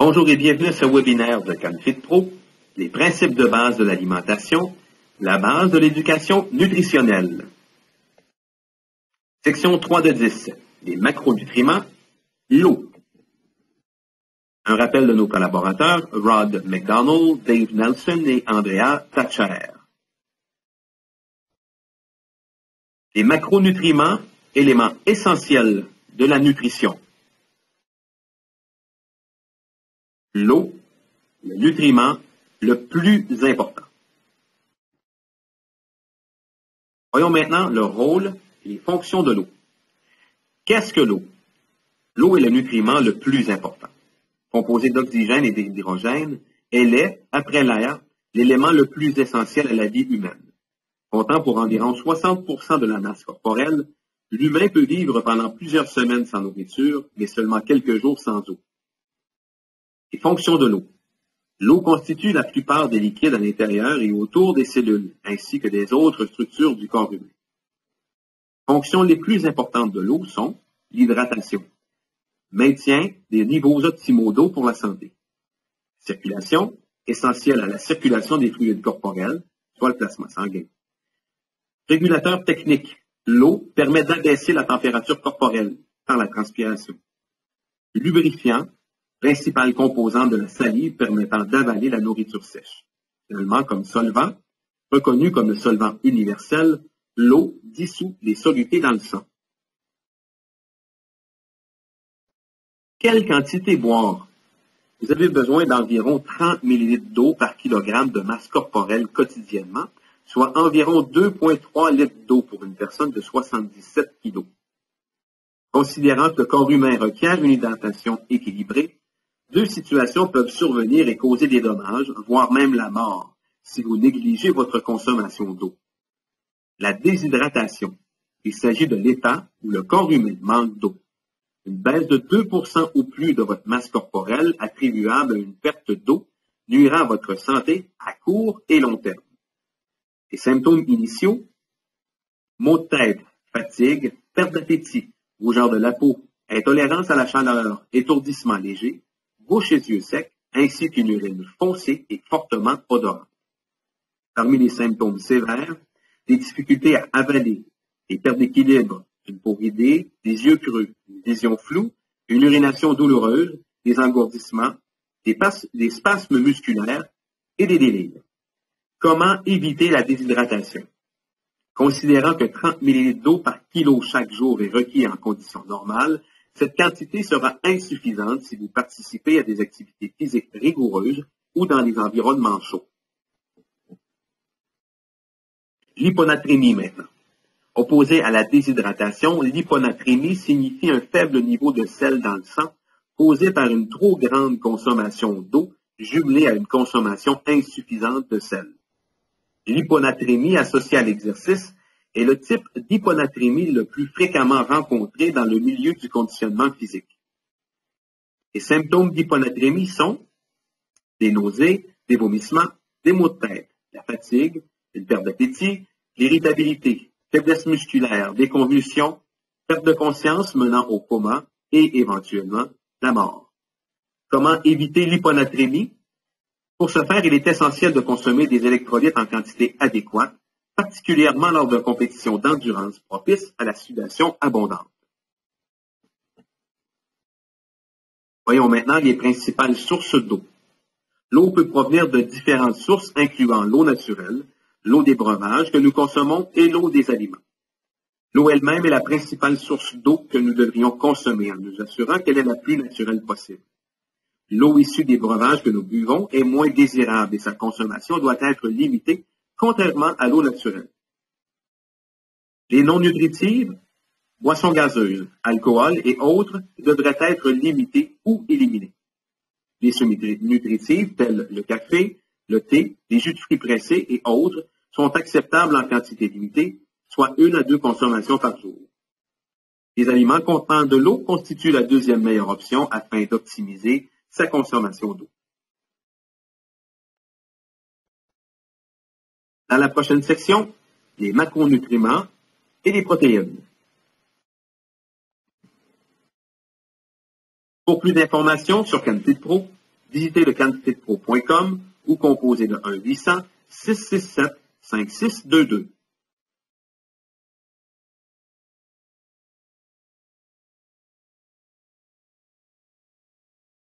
Bonjour et bienvenue à ce webinaire de CanFit Pro, les principes de base de l'alimentation, la base de l'éducation nutritionnelle. Section 3 de 10, les macronutriments, l'eau. Un rappel de nos collaborateurs, Rod McDonald, Dave Nelson et Andrea Thatcher. Les macronutriments, éléments essentiels de la nutrition. L'eau, le nutriment le plus important. Voyons maintenant le rôle et les fonctions de l'eau. Qu'est-ce que l'eau? L'eau est le nutriment le plus important. Composée d'oxygène et d'hydrogène, elle est, après l'air, l'élément le plus essentiel à la vie humaine. Comptant pour environ 60% de la masse corporelle, l'humain peut vivre pendant plusieurs semaines sans nourriture, mais seulement quelques jours sans eau. Les fonctions de l'eau. L'eau constitue la plupart des liquides à l'intérieur et autour des cellules, ainsi que des autres structures du corps humain. Les fonctions les plus importantes de l'eau sont l'hydratation, maintien des niveaux optimaux d'eau pour la santé, circulation, essentielle à la circulation des fluides corporels, soit le plasma sanguin. Régulateur technique, l'eau permet d'abaisser la température corporelle par la transpiration. Lubrifiant, principal composant de la salive permettant d'avaler la nourriture sèche. Finalement, comme solvant, reconnu comme le solvant universel, l'eau dissout les solutés dans le sang. Quelle quantité boire? Vous avez besoin d'environ 30 ml d'eau par kilogramme de masse corporelle quotidiennement, soit environ 2,3 litres d'eau pour une personne de 77 kg. Considérant que le corps humain requiert une hydratation équilibrée, deux situations peuvent survenir et causer des dommages, voire même la mort, si vous négligez votre consommation d'eau. La déshydratation. Il s'agit de l'état où le corps humain manque d'eau. Une baisse de 2% ou plus de votre masse corporelle attribuable à une perte d'eau nuira à votre santé à court et long terme. Les symptômes initiaux, maux de tête, fatigue, perte d'appétit, rougeur de la peau, intolérance à la chaleur, étourdissement léger, bouche et yeux secs, ainsi qu'une urine foncée et fortement odorante. Parmi les symptômes sévères, des difficultés à avaler, des pertes d'équilibre, une peau ridée, des yeux creux, une vision floue, une urination douloureuse, des engourdissements, des spasmes musculaires et des délires. Comment éviter la déshydratation? Considérant que 30 ml d'eau par kilo chaque jour est requis en conditions normales, cette quantité sera insuffisante si vous participez à des activités physiques rigoureuses ou dans des environnements chauds. L'hyponatrémie maintenant. Opposée à la déshydratation, l'hyponatrémie signifie un faible niveau de sel dans le sang causé par une trop grande consommation d'eau jumelée à une consommation insuffisante de sel. L'hyponatrémie associée à l'exercice est le type d'hyponatrémie le plus fréquemment rencontré dans le milieu du conditionnement physique. Les symptômes d'hyponatrémie sont des nausées, des vomissements, des maux de tête, la fatigue, une perte d'appétit, l'irritabilité, faiblesse musculaire, des convulsions, perte de conscience menant au coma et éventuellement la mort. Comment éviter l'hyponatrémie? Pour ce faire, il est essentiel de consommer des électrolytes en quantité adéquate, particulièrement lors de compétitions d'endurance propices à la sudation abondante. Voyons maintenant les principales sources d'eau. L'eau peut provenir de différentes sources incluant l'eau naturelle, l'eau des breuvages que nous consommons et l'eau des aliments. L'eau elle-même est la principale source d'eau que nous devrions consommer en nous assurant qu'elle est la plus naturelle possible. L'eau issue des breuvages que nous buvons est moins désirable et sa consommation doit être limitée, contrairement à l'eau naturelle. Les non nutritives, boissons gazeuses, alcool et autres devraient être limitées ou éliminées. Les semi-nutritives, telles le café, le thé, les jus de fruits pressés et autres, sont acceptables en quantité limitée, soit 1 à 2 consommations par jour. Les aliments contenant de l'eau constituent la deuxième meilleure option afin d'optimiser sa consommation d'eau. Dans la prochaine section, les macronutriments et les protéines. Pour plus d'informations sur CanFit Pro, Visitez le canfitpro.com ou composez le 1-800-667-5622.